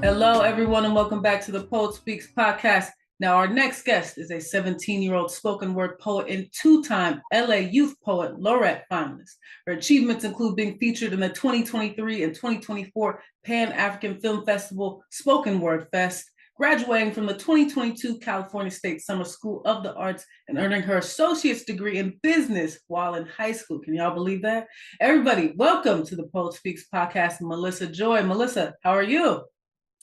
Hello, everyone, and welcome back to the Poet Speaks podcast. Now, our next guest is a 17-year-old spoken word poet and two-time LA Youth Poet Laureate finalist. Her achievements include being featured in the 2023 and 2024 Pan-African Film Festival Spoken Word Fest, graduating from the 2022 California State Summer School of the Arts, and earning her associate's degree in business while in high school. Can y'all believe that? Everybody, welcome to the Poet Speaks podcast, Milissajoi. Melissa, how are you?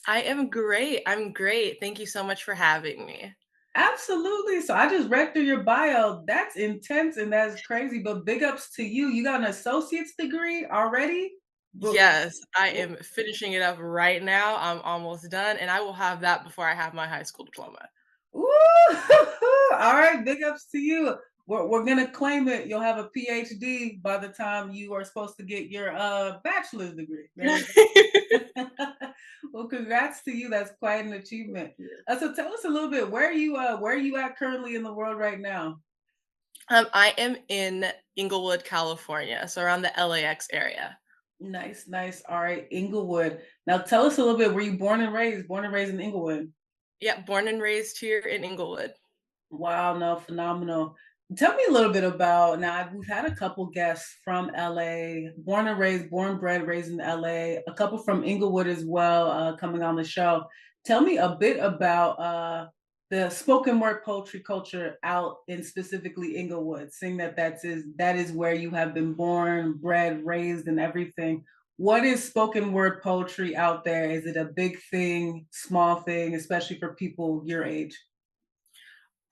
I am great. I'm great. Thank you so much for having me. Absolutely. So I just read through your bio. That's intense and that's crazy, but big ups to you. You got an associate's degree already? But Yes, I am finishing it up right now. I'm almost done, and I will have that before I have my high school diploma. woo! All right, big ups to you. We're gonna claim it. You'll have a PhD by the time you are supposed to get your bachelor's degree. There you go. Well, congrats to you. That's quite an achievement. So tell us a little bit. Where are you at currently in the world right now? I am in Inglewood, California, so around the LAX area. Nice, nice. All right, Inglewood. Now tell us a little bit. Were you born and raised? Born and raised in Inglewood. Yeah, born and raised here in Inglewood. Wow, no, phenomenal. Tell me a little bit about now. We've had a couple guests from LA, born and raised, born, bred, raised in LA. A couple from Inglewood as well, coming on the show. Tell me a bit about the spoken word poetry culture out in specifically Inglewood. Seeing that that is where you have been born, bred, raised, and everything. What is spoken word poetry out there? Is it a big thing, small thing, especially for people your age?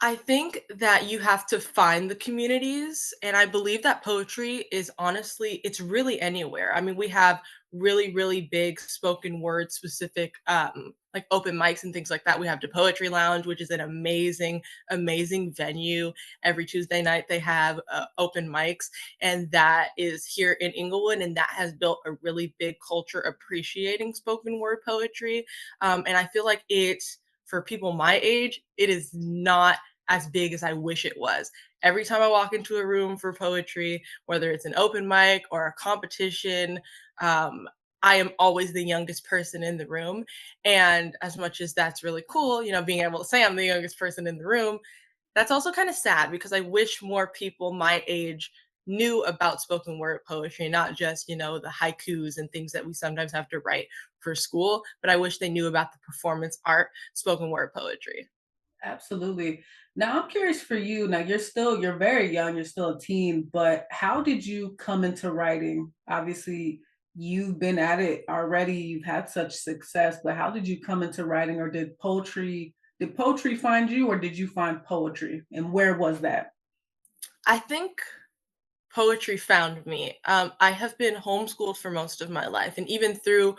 I think that you have to find the communities, and I believe that poetry is honestly, it's really anywhere. I mean, we have really, really big spoken word specific, like open mics and things like that. We have the Poetry Lounge, which is an amazing, amazing venue. Every Tuesday night they have open mics, and that is here in Inglewood, and that has built a really big culture appreciating spoken word poetry. And I feel like it's for people my age, it is not as big as I wish it was. Every time I walk into a room for poetry, whether it's an open mic or a competition, um, I am always the youngest person in the room. And as much as that's really cool, being able to say I'm the youngest person in the room, that's also kind of sad because I wish more people my age knew about spoken word poetry, not just, the haikus and things that we sometimes have to write for school, but I wish they knew about the performance art spoken word poetry. Absolutely. Now I'm curious for you. Now you're very young, you're still a teen, but how did you come into writing? Obviously, you've been at it already, you've had such success, but how did you come into writing or did poetry find you or did you find poetry? And where was that? I think poetry found me. I have been homeschooled for most of my life, and even through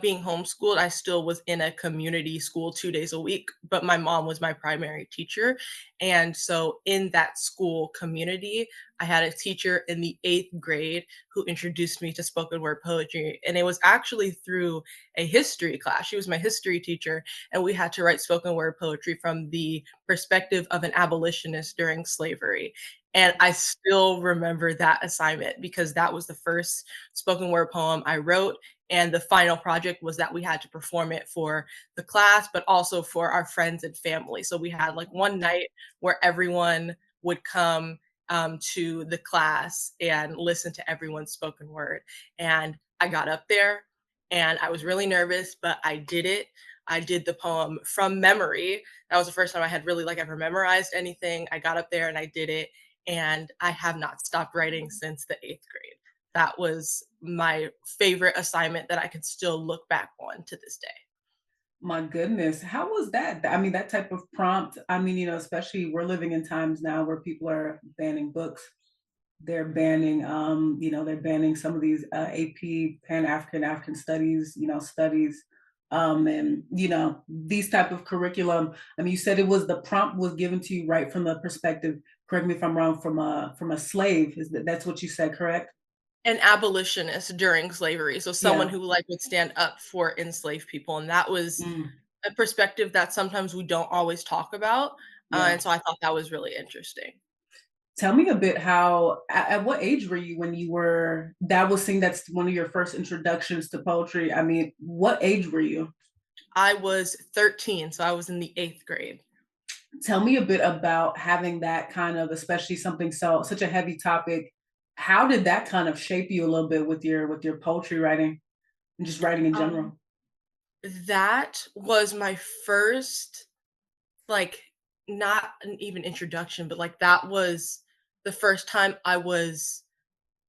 being homeschooled, I still was in a community school 2 days a week. But my mom was my primary teacher, and so in that school community, I had a teacher in the 8th grade who introduced me to spoken word poetry, and it was actually through a history class. She was my history teacher, and we had to write spoken word poetry from the perspective of an abolitionist during slavery. And I still remember that assignment because that was the first spoken word poem I wrote. And the final project was that we had to perform it for the class, but also for our friends and family. So we had like one night where everyone would come to the class and listen to everyone's spoken word. And I got up there and I was really nervous, but I did it. I did the poem from memory. That was the first time I had really like ever memorized anything. I got up there and I did it, and I have not stopped writing since the 8th grade. That was my favorite assignment that I can still look back on to this day. My goodness, how was that? I mean, that type of prompt. I mean, especially we're living in times now where people are banning books. They're banning some of these AP Pan African Studies, studies, and these type of curriculum. I mean, you said it was the prompt was given to you right from the perspective. Correct me if I'm wrong. From a slave, that's what you said, correct? An abolitionist during slavery, so someone Yeah. who like would stand up for enslaved people, and that was Mm, a perspective that sometimes we don't always talk about. yeah. And so I thought that was really interesting. Tell me a bit how, at what age were you when you were, that was saying that's one of your first introductions to poetry. I mean, what age were you? I was 13, so I was in the 8th grade. Tell me a bit about having that kind of, especially something such a heavy topic. How did that kind of shape you a little bit with your poetry writing and just writing in Um, general? that was my first, like, not an even introduction, but, like, that was the first time I was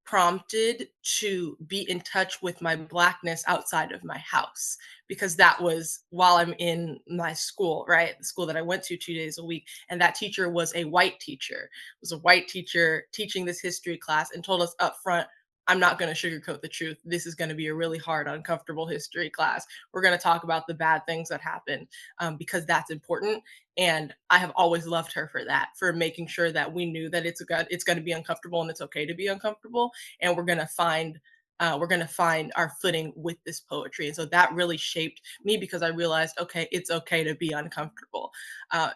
prompted to be in touch with my Blackness outside of my house, because that was while I'm in my school, right? The school that I went to 2 days a week, and that teacher was a white teacher. It was a white teacher teaching this history class and told us up front, "I'm not gonna sugarcoat the truth. This is gonna be a really hard, uncomfortable history class. We're gonna talk about the bad things that happened, because that's important." And I have always loved her for that, for making sure that we knew that it's gonna be uncomfortable and it's okay to be uncomfortable, and we're gonna find our footing with this poetry. And so that really shaped me, because I realized, okay, it's okay to be uncomfortable,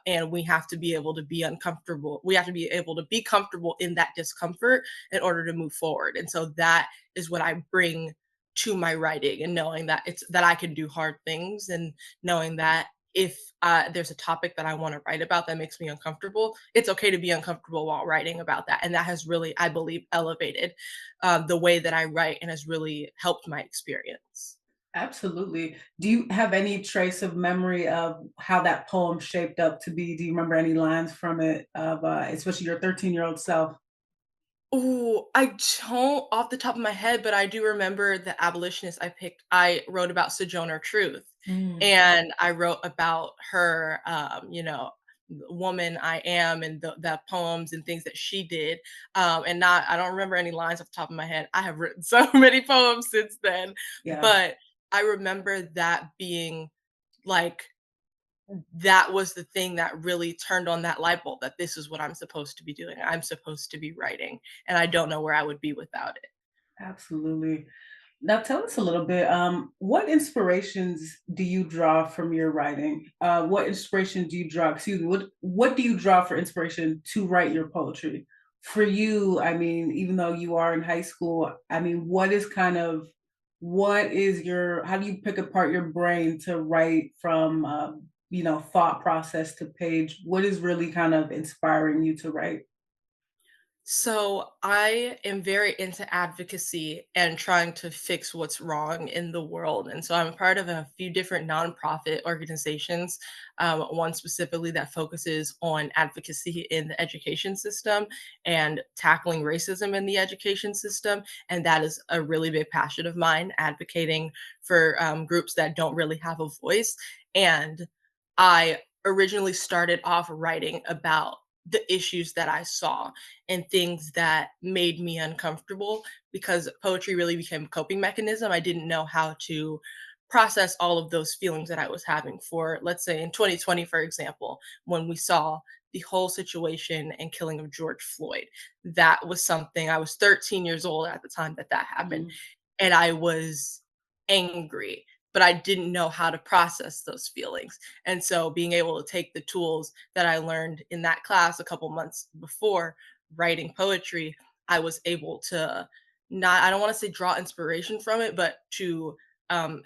and we have to be able to be uncomfortable. We have to be able to be comfortable in that discomfort in order to move forward. And so that is what I bring to my writing, and knowing that it's that I can do hard things, and knowing that if there's a topic that I want to write about that makes me uncomfortable, it's okay to be uncomfortable while writing about that. And that has really, I believe, elevated the way that I write, and has really helped my experience. Absolutely. Do you have any trace of memory of how that poem shaped up to be? Do you remember any lines from it of especially your 13-year-old self? Oh, I don't off the top of my head, but I do remember the abolitionist I picked. I wrote about Sojourner Truth, Mm, and I wrote about her, the woman I am, and the poems and things that she did. And not, I don't remember any lines off the top of my head. I have written so many poems since then, yeah. but I remember that being like that was the thing that really turned on that light bulb, that this is what I'm supposed to be doing. I'm supposed to be writing, and I don't know where I would be without it. Absolutely. Now tell us a little bit, what inspirations do you draw from your writing? What inspiration do you draw, excuse me, what do you draw for inspiration to write your poetry? For you, I mean, even though you are in high school, I mean, what is your, how do you pick apart your brain to write from, thought process to page? What is really kind of inspiring you to write? So I am very into advocacy and trying to fix what's wrong in the world. And so I'm a part of a few different nonprofit organizations, one specifically that focuses on advocacy in the education system and tackling racism in the education system. And that is a really big passion of mine, advocating for groups that don't really have a voice. And I originally started off writing about the issues that I saw and things that made me uncomfortable, because poetry really became a coping mechanism. I didn't know how to process all of those feelings that I was having. For, let's say, in 2020, for example, when we saw the whole situation and killing of George Floyd, that was something. I was 13 years old at the time that that happened, Mhm. and I was angry, but I didn't know how to process those feelings. And so being able to take the tools that I learned in that class a couple months before, writing poetry, I was able to, not, I don't want to say draw inspiration from it, but to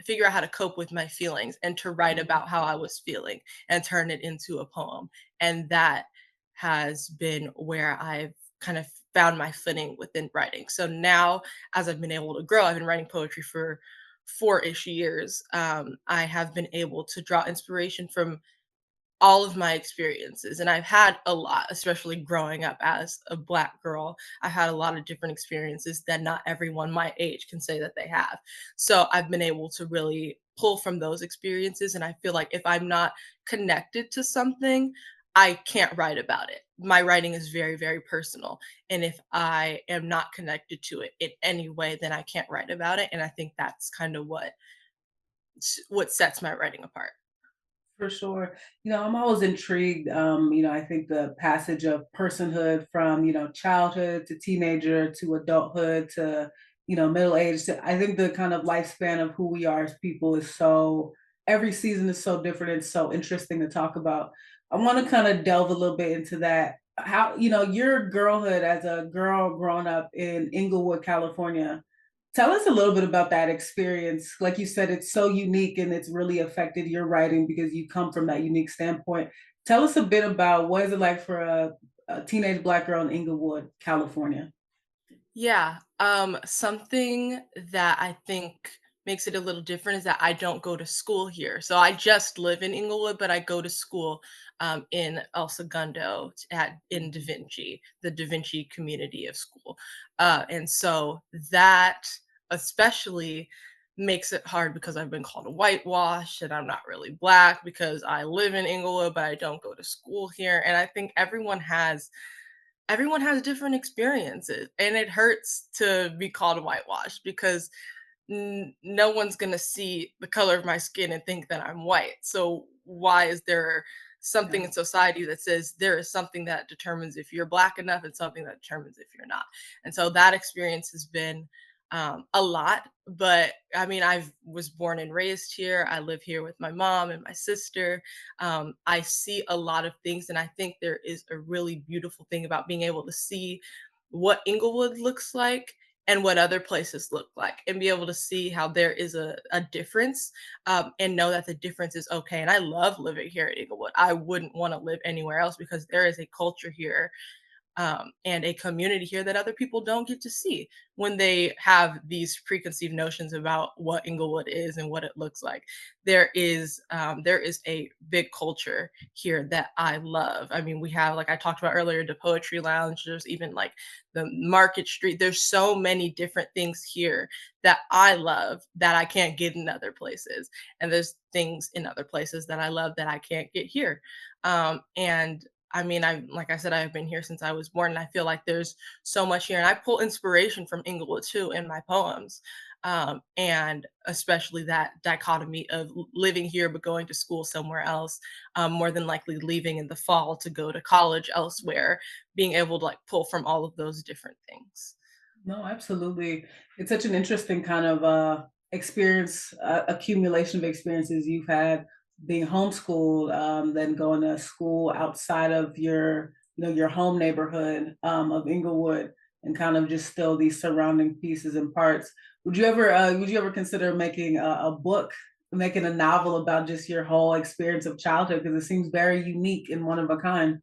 figure out how to cope with my feelings and to write Mhm. about how I was feeling and turn it into a poem. And that has been where I've kind of found my footing within writing. So now, as I've been able to grow, I've been writing poetry for 4-ish years. I have been able to draw inspiration from all of my experiences, and I've had a lot, especially growing up as a Black girl. I had a lot of different experiences that not everyone my age can say that they have. So I've been able to really pull from those experiences, and I feel like if I'm not connected to something, I can't write about it. My writing is very, very personal, and if I am not connected to it in any way, then I can't write about it. And I think that's kind of what sets my writing apart. For sure. I'm always intrigued. I think the passage of personhood from, childhood to teenager to adulthood to, middle age. I think the kind of lifespan of who we are as people is every season is so different and so interesting to talk about. I want to kind of delve a little bit into that. How, your girlhood as a girl growing up in Inglewood, California. Tell us a little bit about that experience. Like you said, it's so unique and it's really affected your writing because you come from that unique standpoint. Tell us a bit about what is it like for a teenage Black girl in Inglewood, California? Yeah, something that I think makes it a little different is that I don't go to school here. So I just live in Inglewood, but I go to school in El Segundo in Da Vinci, the Da Vinci community of school, and so that especially makes it hard because I've been called a whitewash and I'm not really black because I live in Inglewood, but I don't go to school here. And I think everyone has different experiences, and it hurts to be called a whitewash because no one's going to see the color of my skin and think that I'm white. So why is there something Yeah. in society that says there is something that determines if you're black enough and something that determines if you're not? And so that experience has been a lot. But I mean, I was born and raised here. I live here with my mom and my sister. I see a lot of things, and I think there is a really beautiful thing about being able to see what Inglewood looks like and what other places look like, and be able to see how there is a difference, and know that the difference is okay. And I love living here at Inglewood. I wouldn't want to live anywhere else because there is a culture here, and a community here that other people don't get to see when they have these preconceived notions about what Inglewood is and what it looks like. There is a big culture here that I love. I mean, we have, like I talked about earlier, the poetry lounge. There's even like the Market Street. There's so many different things here that I love that I can't get in other places, and there's things in other places that I love that I can't get here. And I mean, like I said, I've been here since I was born, and I feel like there's so much here. And I pull inspiration from Inglewood too in my poems, and especially that dichotomy of living here but going to school somewhere else, more than likely leaving in the fall to go to college elsewhere. Being able to like pull from all of those different things. No, absolutely. It's such an interesting kind of experience, accumulation of experiences you've had being homeschooled, then going to school outside of your, your home neighborhood of Inglewood, and kind of just still these surrounding pieces and parts. Would you ever consider making a book, making a novel about just your whole experience of childhood? Because it seems very unique and one of a kind.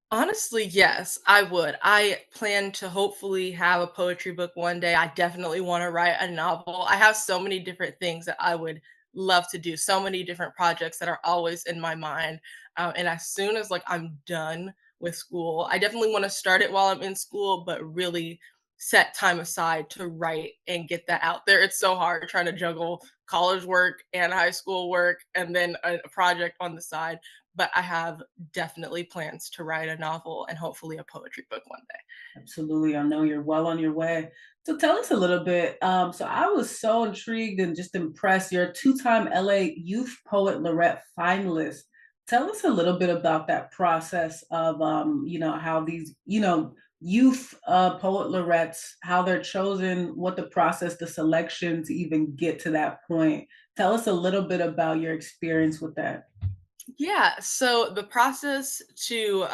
Honestly, yes, I would. I plan to hopefully have a poetry book one day. I definitely want to write a novel. I have so many different things that I would love to do, so many different projects that are always in my mind. And as soon as like I'm done with school, I definitely want to start it while I'm in school, but really set time aside to write and get that out there. It's so hard trying to juggle college work and high school work and then a project on the side, but I have definitely plans to write a novel and hopefully a poetry book one day. Absolutely. I know you're well on your way. So tell us a little bit. So I was so intrigued and just impressed. You're a two-time LA Youth Poet Laureate finalist. Tell us a little bit about that process of, how these, youth poet laureates, how they're chosen, what the process, the selection to even get to that point. Tell us a little bit about your experience with that. Yeah, so the process to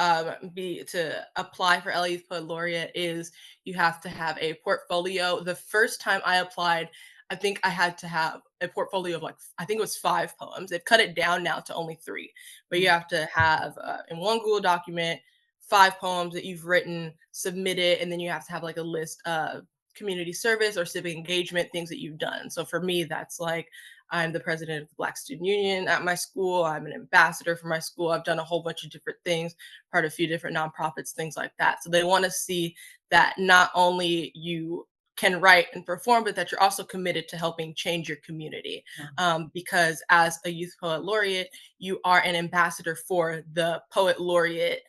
apply for LA Youth Poet Laureate is you have to have a portfolio. The first time I applied, I think I had to have a portfolio of like I think it was 5 poems. They've cut it down now to only 3, but you have to have in one Google document 5 poems that you've written, submit it, and then you have to have like a list of community service or civic engagement things that you've done. So for me, that's like I'm the president of the Black Student Union at my school. I'm an ambassador for my school. I've done a whole bunch of different things, part of a few different nonprofits, things like that. So they want to see that not only you can write and perform, but that you're also committed to helping change your community. Because as a youth poet laureate, you are an ambassador for the poet laureate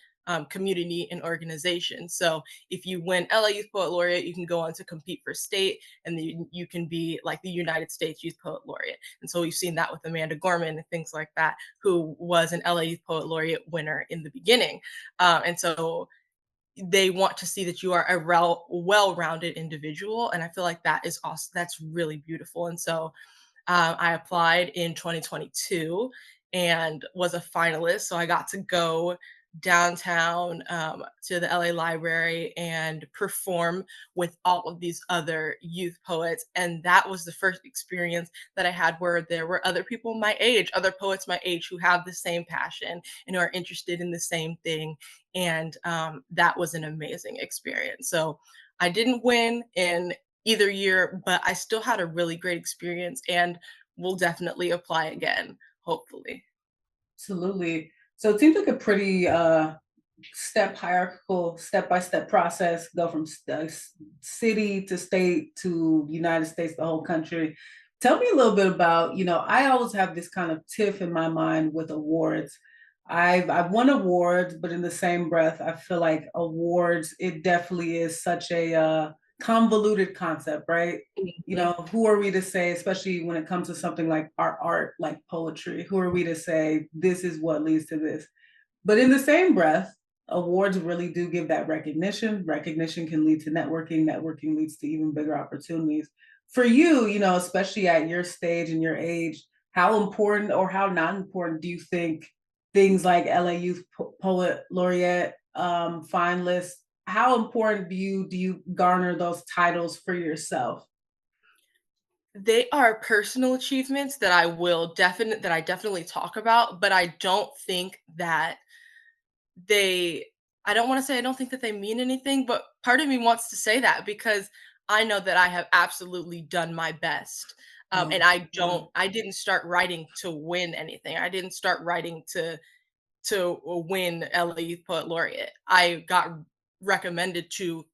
community and organization. So if you win LA Youth Poet Laureate, you can go on to compete for state, and then you can be like the United States Youth Poet Laureate. And so we've seen that with Amanda Gorman and things like that, who was an LA Youth Poet Laureate winner in the beginning. And so they want to see that you are a well-rounded individual, and I feel like that is also that's really beautiful. And so I applied in 2022 and was a finalist. So I got to go downtown to the LA Library and perform with all of these other youth poets. And that was the first experience that I had where there were other people my age, other poets my age who have the same passion and who are interested in the same thing. And that was an amazing experience. So I didn't win in either year, but I still had a really great experience and will definitely apply again, hopefully. Absolutely. So it seems like a pretty step hierarchical, step by step process. Go from city to state to United States, the whole country. Tell me a little bit about. I always have this kind of tiff in my mind with awards. I've won awards, but in the same breath, I feel like awards. It definitely is such a convoluted concept, right? Mhm. Who are we to say, especially when it comes to something like our art, like poetry, who are we to say this is what leads to this? But in the same breath, awards really do give that recognition. Recognition can lead to networking. Networking leads to even bigger opportunities. For you, especially at your stage and your age, how important or how not important do you think things like LA Youth Poet Laureate, finalist, how important do you garner those titles for yourself? They are personal achievements that I definitely talk about, but I don't think that they I don't wanna say I don't think that they mean anything, but part of me wants to say that because I know that I have absolutely done my best. And Um, I didn't start writing to win anything. I didn't start writing to win LA Youth Poet Laureate. I got recommended to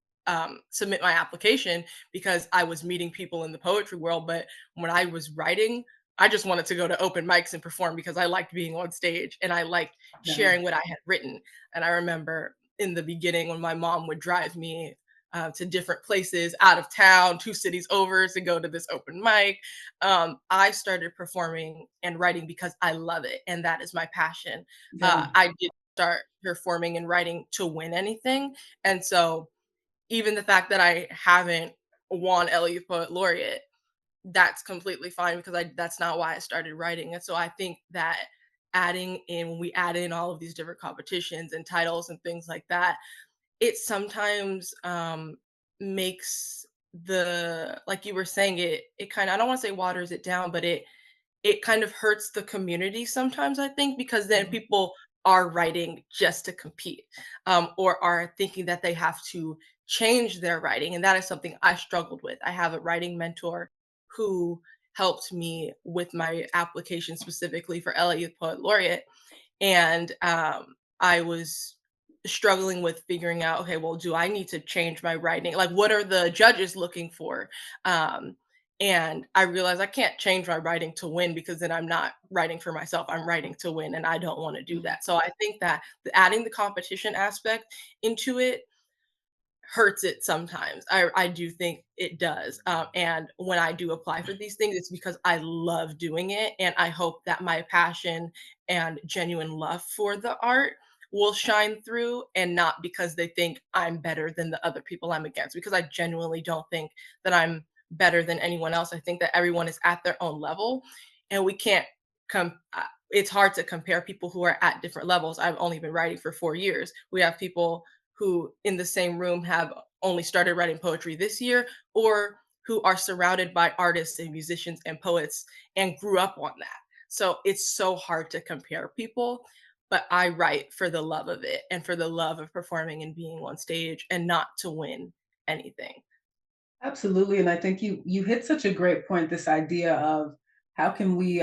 submit my application because I was meeting people in the poetry world. But when I was writing, I just wanted to go to open mics and perform because I liked being on stage and I liked yeah, sharing what I had written. And I remember in the beginning when my mom would drive me to different places out of town, 2 cities over to go to this open mic. I started performing and writing because I love it and that is my passion. yeah. I did start performing and writing to win anything, and so even the fact that I haven't won LA Poet Laureate, that's completely fine because I that's not why I started writing, and so I think that when we add in all of these different competitions and titles and things like that, it sometimes, makes like you were saying, it kinda I don't wanna say waters it down, but it kind of hurts the community sometimes, I think, because then people are writing just to compete, or are thinking that they have to change their writing. And that is something I struggled with. I have a writing mentor who helped me with my application specifically for LA Youth Poet Laureate. And I was struggling with figuring out, okay, well, do I need to change my writing? Like, what are the judges looking for? Um, and I realized I can't change my writing to win because then I'm not writing for myself. I'm writing to win, and I don't want to do that. So I think that adding the competition aspect into it hurts it sometimes. I do think it does, and when I do apply for these things, it's because I love doing it, and I hope that my passion and genuine love for the art will shine through, and not because they think I'm better than the other people I'm against, because I genuinely don't think that I'm better than anyone else. I think that everyone is at their own level, and we can't it's hard to compare people who are at different levels. I've only been writing for 4 years. We have people who in the same room have only started writing poetry this year or who are surrounded by artists and musicians and poets and grew up on that. So it's so hard to compare people, but I write for the love of it and for the love of performing and being on stage and not to win anything. Absolutely, and I think you hit such a great point. This idea of how can we,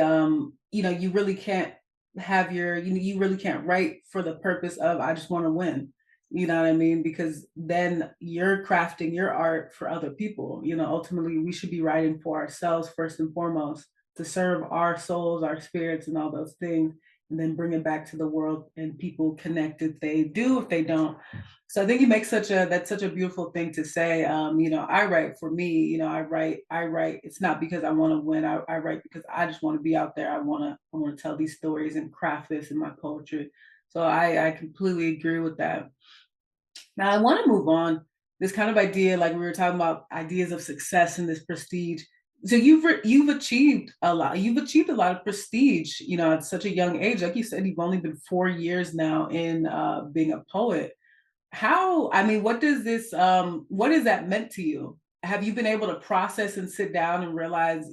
you really can't have you really can't write for the purpose of I just want to win. You know what I mean? Because then you're crafting your art for other people. Ultimately, we should be writing for ourselves first and foremost to serve our souls, our spirits, and all those things, and then bring it back to the world and people connect if they do, if they don't. So I think you make that's such a beautiful thing to say. I write for me, I write. It's not because I want to win. I write because I just want to be out there. I want to tell these stories and craft this in my poetry. So I completely agree with that. Now I want to move on. This kind of idea, like we were talking about ideas of success and this prestige. So you've achieved a lot. You've achieved a lot of prestige, at such a young age. Like you said, you've only been 4 years now in being a poet. I mean, what has that meant to you? Have you been able to process and sit down and realize,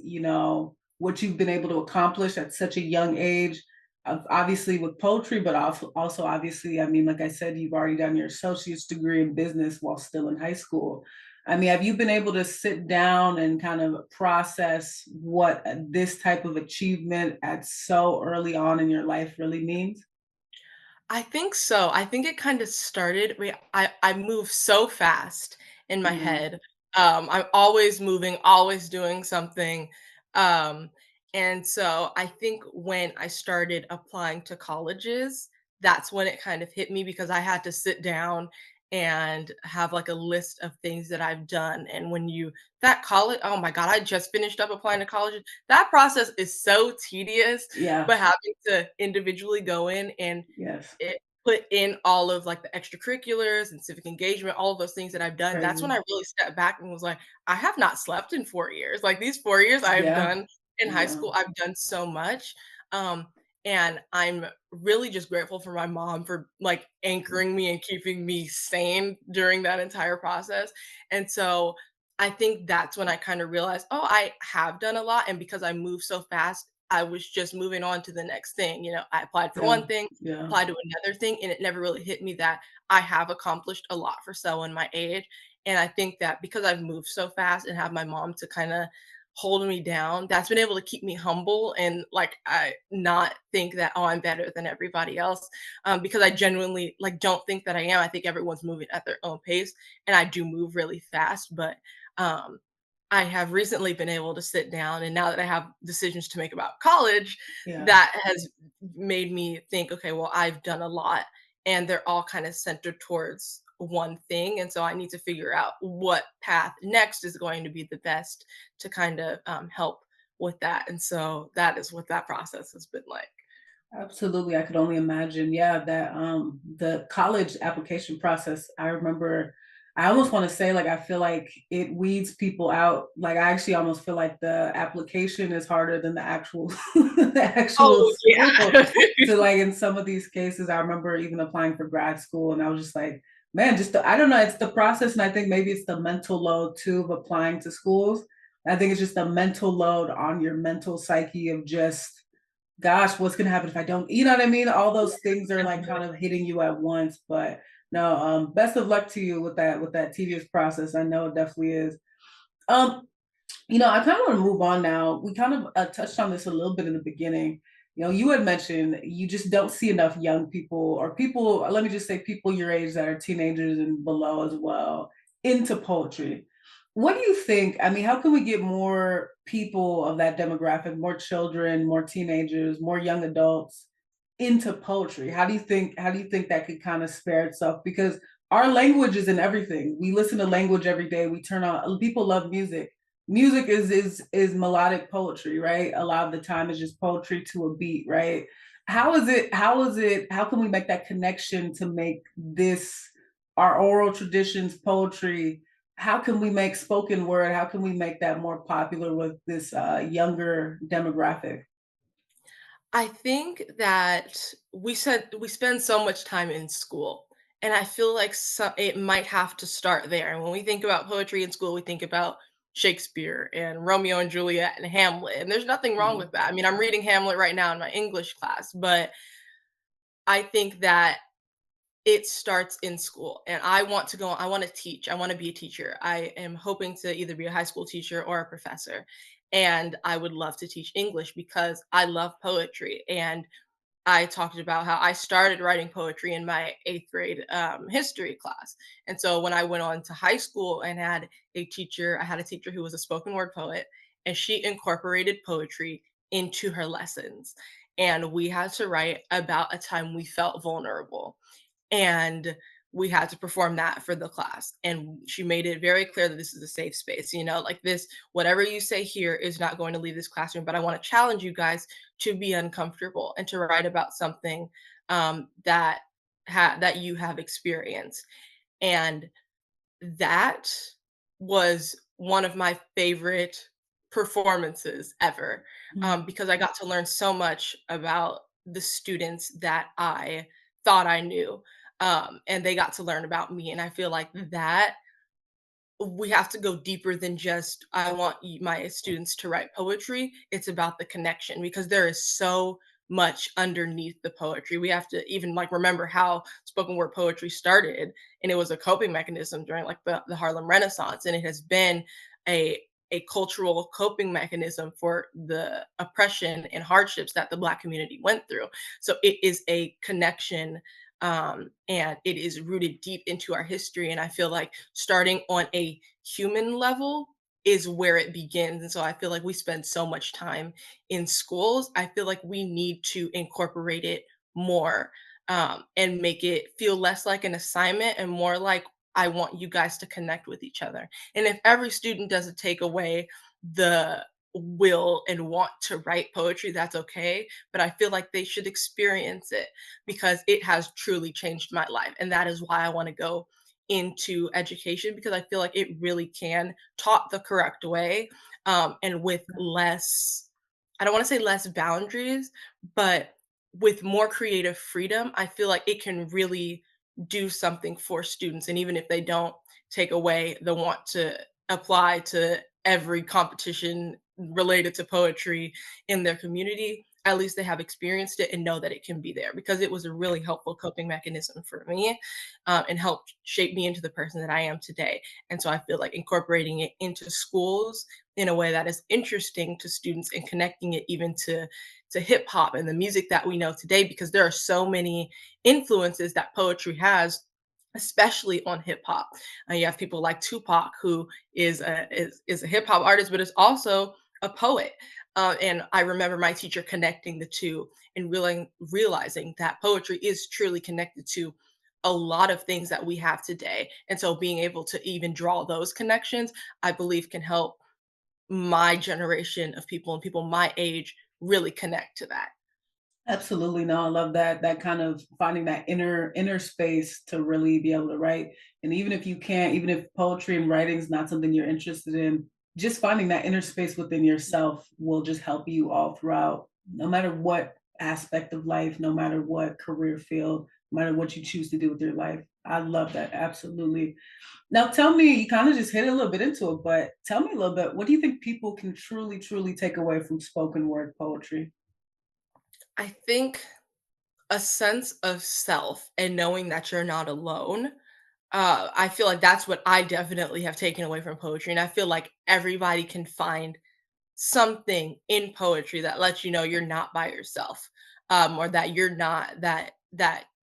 what you've been able to accomplish at such a young age? Obviously with poetry, but also obviously, I mean, like I said, you've already done your associate's degree in business while still in high school. I mean, have you been able to sit down and kind of process what this type of achievement at so early on in your life really means? I think so. I think it kind of started I move so fast in my Mhm. head. I'm always moving, always doing something. Um, and so I think when I started applying to colleges, that's when it kind of hit me because I had to sit down and have like a list of things that I've done. And when you that college, oh my God, I just finished up applying to colleges. That process is so tedious, Yeah. but having to individually go in and Yes. it put in all of, like, the extracurriculars and civic engagement, all of those things that I've done, that's when Crazy. I really stepped back and was like, "I have not slept in 4 years." Like, these 4 years I've Yeah. done in high Yeah. school, I've done so much, um, and I'm really just grateful for my mom for, like, anchoring me and keeping me sane during that entire process, and so, I think that's when I kinda realized, "Oh, I have done a lot," and because I move so fast, I was just moving on to the next thing, I applied for Yeah. one thing, Yeah. apply to another thing, and it never really hit me that I have accomplished a lot for someone my age. And I think that because I've moved so fast and have my mom to kind of hold me down, that's been able to keep me humble and like I not think that I'm better than everybody else. Because I genuinely like don't think that I am. I think everyone's moving at their own pace, and I do move really fast. But um, I have recently been able to sit down, and now that I have decisions to make about college, Yeah. that has made me think, okay, well, I've done a lot and they're all kind of centered towards one thing. And so I need to figure out what path next is going to be the best to kind of help with that. And so that is what that process has been like. Absolutely. I could only imagine. Yeah, that the college application process, I remember I almost want to say like I feel like it weeds people out. Like I actually almost feel like the application is harder than the actual the actual Oh, school. yeah. So like in some of these cases, I remember even applying for grad school and I was just like, man, I don't know, it's the process and I think maybe it's the mental load too of applying to schools. I think it's just the mental load on your mental psyche of just gosh, what's gonna happen if I don't? You know what I mean? All those things are like kind of hitting you at once. But no, best of luck to you with that tedious process. I know it definitely is. Um, I kind of want to move on now. We kind of touched on this a little bit in the beginning. You had mentioned you just don't see enough young people or people, let me just say people your age that are teenagers and below as well, into poetry. What do you think? I mean, how can we get more people of that demographic, more children, more teenagers, more young adults into poetry? How do you think that could kind of spare itself? Because our language is in everything. We listen to language every day. We turn on people love music. Music is melodic poetry, right? A lot of the time it's just poetry to a beat, right? How can we make that connection to make this our oral traditions poetry? How can we make spoken word? How can we make that more popular with this younger demographic? I think that we spend so much time in school, and I feel like it might have to start there. And when we think about poetry in school, we think about Shakespeare and Romeo and Juliet and Hamlet, and there's nothing wrong Mhm. with that. I mean, I'm reading Hamlet right now in my English class, but I think that it starts in school, and I want to teach. I want to be a teacher. I am hoping to either be a high school teacher or a professor. And I would love to teach English because I love poetry. And I talked about how I started writing poetry in my eighth grade history class. And so when I went on to high school and I had a teacher who was a spoken word poet, and she incorporated poetry into her lessons. And we had to write about a time we felt vulnerable, and we had to perform that for the class. And she made it very clear that this is a safe space, like this, whatever you say here is not going to leave this classroom, but I want to challenge you guys to be uncomfortable and to write about something that that you have experienced. And that was one of my favorite performances ever, Mhm. because I got to learn so much about the students that I thought I knew, and they got to learn about me. And I feel like that we have to go deeper than just I want my students to write poetry. It's about the connection because there is so much underneath the poetry. We have to even like remember how spoken word poetry started, and it was a coping mechanism during like the Harlem Renaissance, and it has been a a cultural coping mechanism for the oppression and hardships that the Black community went through. So it is a connection, and it is rooted deep into our history. And I feel like starting on a human level is where it begins. And so I feel like we spend so much time in schools. I feel like we need to incorporate it more, and make it feel less like an assignment and more like I want you guys to connect with each other. And if every student doesn't take away the will and want to write poetry, that's okay. But I feel like they should experience it because it has truly changed my life. And that is why I want to go into education because I feel like it really can, taught the correct way, and with less, I don't want to say less boundaries, but with more creative freedom, I feel like it can really do something for students. And even if they don't take away the want to apply to every competition related to poetry in their community, at least they have experienced it and know that it can be there because it was a really helpful coping mechanism for me, and helped shape me into the person that I am today. And so I feel like incorporating it into schools in a way that is interesting to students and connecting it even to hip hop and the music that we know today because there are so many influences that poetry has, especially on hip hop. You have people like Tupac, who is a hip hop artist, but is also a poet. And I remember my teacher connecting the two and realizing that poetry is truly connected to a lot of things that we have today. And so being able to even draw those connections, I believe can help my generation of people and people my age really connect to that. Absolutely. No, I love that. That kind of finding that inner space to really be able to write. And even if you can't, even if poetry and writing is not something you're interested in, just finding that inner space within yourself will just help you all throughout, no matter what aspect of life, no matter what career field, no matter what you choose to do with your life. I love that. Absolutely. Now tell me, you kind of just hit a little bit into it, but tell me a little bit, what do you think people can truly, truly take away from spoken word poetry? I think a sense of self and knowing that you're not alone. I feel like that's what I definitely have taken away from poetry. And I feel like everybody can find something in poetry that lets you know you're not by yourself, or that you're not that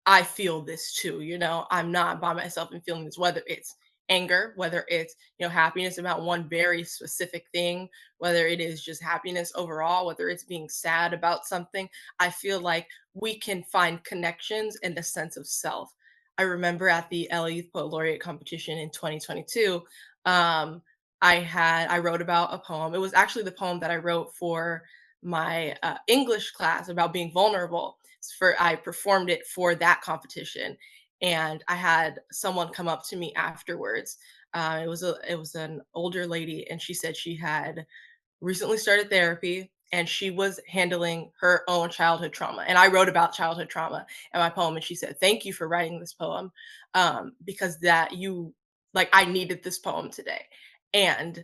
I feel this too. I'm not by myself in feeling this. Whether it's anger, whether it's happiness about one very specific thing, whether it is just happiness overall, whether it's being sad about something. I feel like we can find connections and a sense of self. I remember at the LA Youth Poet Laureate competition in 2022. Um, I wrote about a poem. It was actually the poem that I wrote for my English class about being vulnerable. I performed it for that competition, and I had someone come up to me afterwards. It was an older lady, and she said she had recently started therapy and she was handling her own childhood trauma. And I wrote about childhood trauma in my poem. And she said, "Thank you for writing this poem, because that you like I needed this poem today." And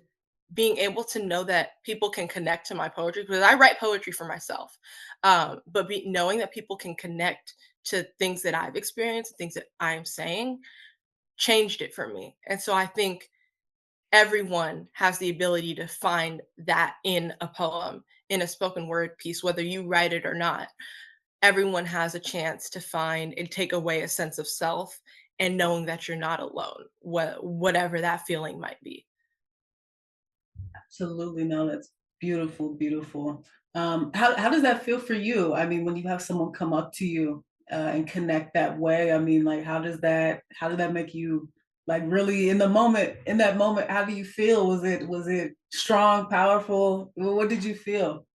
being able to know that people can connect to my poetry because I write poetry for myself, but knowing that people can connect to things that I've experienced, things that I'm saying, changed it for me. And so I think everyone has the ability to find that in a poem, in a spoken word piece, whether you write it or not. Everyone has a chance to find and take away a sense of self and knowing that you're not alone, whatever that feeling might be. Absolutely. No, that's beautiful, beautiful. How does that feel for you? I mean, when you have someone come up to you and connect that way, I mean, like, how did that make you like really in the moment, in that moment, how do you feel? Was it strong, powerful? What did you feel?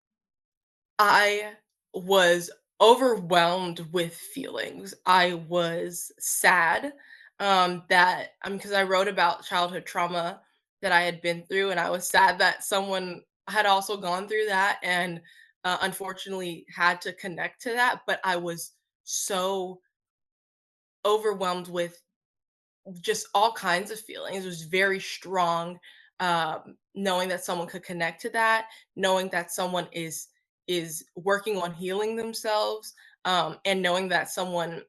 I was overwhelmed with feelings. I was sad, that because I wrote about childhood trauma that I had been through, and I was sad that someone had also gone through that and unfortunately had to connect to that, but I was so overwhelmed with just all kinds of feelings. It was very strong, knowing that someone could connect to that, knowing that someone is working on healing themselves, and knowing that someone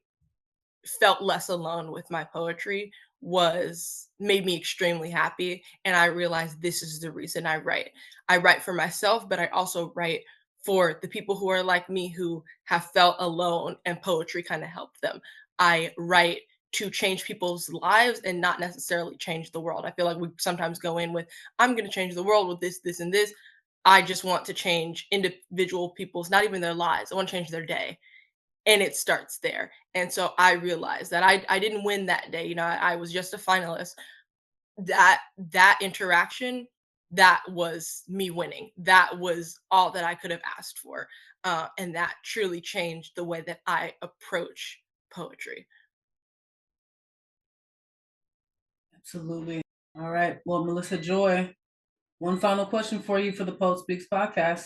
felt less alone with my poetry was made me extremely happy, and I realized this is the reason I write. I write for myself, but I also write for the people who are like me who have felt alone and poetry kind of helped them. I write to change people's lives and not necessarily change the world. I feel like we sometimes go in with, I'm going to change the world with this, this, and this. I just want to change individual people's, not even their lives. I want to change their day, and it starts there. And so I realized that I didn't win that day. You know, I was just a finalist. That interaction, that was me winning. That was all that I could have asked for, and that truly changed the way that I approach poetry. Absolutely. All right. Well, Milissajoi, one final question for you for the Poet Speaks podcast.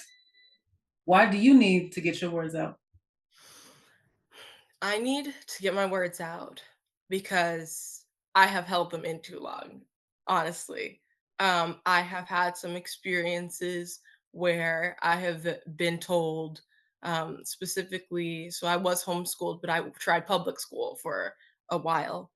Why do you need to get your words out? I need to get my words out because I have held them in too long, honestly. I have had some experiences where I have been told, specifically, so I was homeschooled, but I tried public school for a while.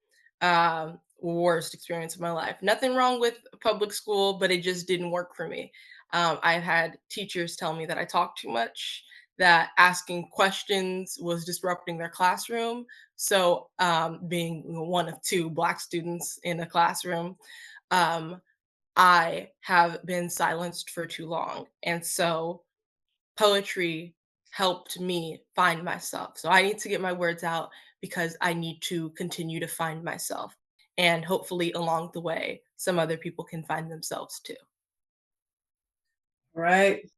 Worst experience of my life. Nothing wrong with public school, but it just didn't work for me. I've had teachers tell me that I talk too much, that asking questions was disrupting their classroom. So, being one of two Black students in a classroom, um, I have been silenced for too long. And so, poetry helped me find myself. So, I need to get my words out because I need to continue to find myself. And hopefully, along the way, some other people can find themselves too. Right.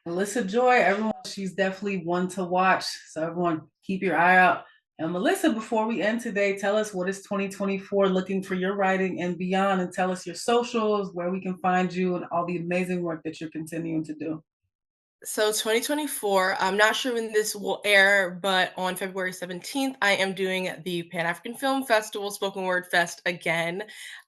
Milissajoi, everyone, she's definitely one to watch. So everyone, keep your eye out. And Melissa, before we end today, tell us what is 2024 looking for your writing and beyond, and tell us your socials, where we can find you, and all the amazing work that you're continuing to do. So 2024, I'm not sure when this will air, but on February 17th, I am doing the Pan African Film Festival Spoken Word Fest again.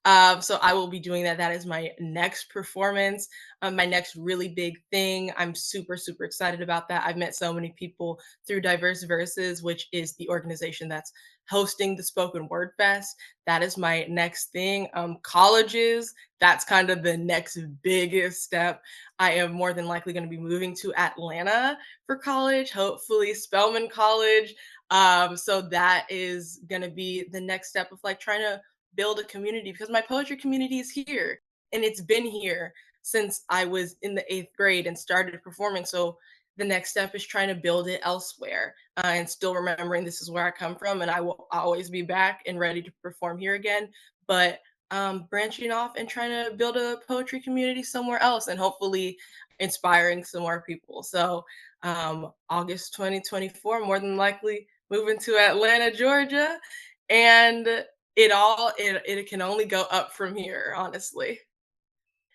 So I will be doing that. That is my next performance, my next really big thing. I'm super, super excited about that. I've met so many people through Diverse Verses, which is the organization that's hosting the Spoken Word Fest. That is my next thing. Colleges, that's kind of the next biggest step. I am more than likely going to be moving to Atlanta for college, hopefully Spelman College. So that is going to be the next step of like trying to build a community, because my poetry community is here and it's been here since I was in the 8th grade and started performing. So the next step is trying to build it elsewhere, and still remembering this is where I come from and I will always be back and ready to perform here again. But branching off and trying to build a poetry community somewhere else and hopefully inspiring some more people. So, August 2024, more than likely moving to Atlanta, Georgia, and it can only go up from here, honestly.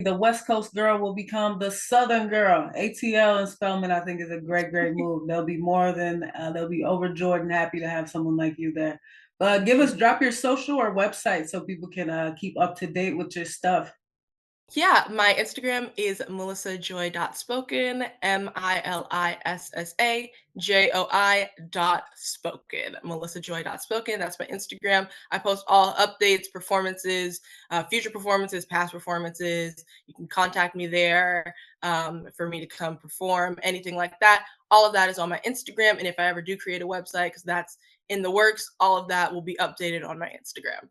The West Coast girl will become the Southern girl. ATL and Spelman, I think, is a great, great move. They'll be overjoyed and happy to have someone like you there. But drop your social or website so people can keep up to date with your stuff. Yeah, my Instagram is milissajoi.spoken, MILISSAJOI.spoken, milissajoi.spoken. That's my Instagram. I post all updates, performances, future performances, past performances. You can contact me there, for me to come perform, anything like that. All of that is on my Instagram. And if I ever do create a website, because that's in the works, all of that will be updated on my Instagram.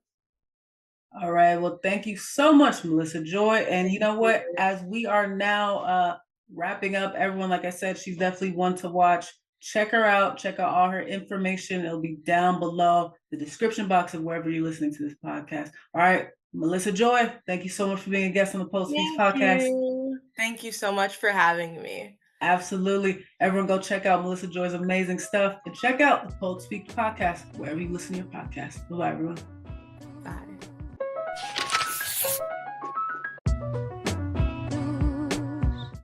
All right. Well, thank you so much, Milissajoi. And you Thank know what? you. As we are now wrapping up, everyone, like I said, she's definitely one to watch. Check her out. Check out all her information. It'll be down below the description box of wherever you're listening to this podcast. All right. Milissajoi, thank you so much for being a guest on the Post Speaks Thank podcast. you. Thank you so much for having me. Absolutely. Everyone go check out Milissajoi's amazing stuff and check out the Poet Speaks podcast wherever you listen to your podcast. Bye-bye, everyone.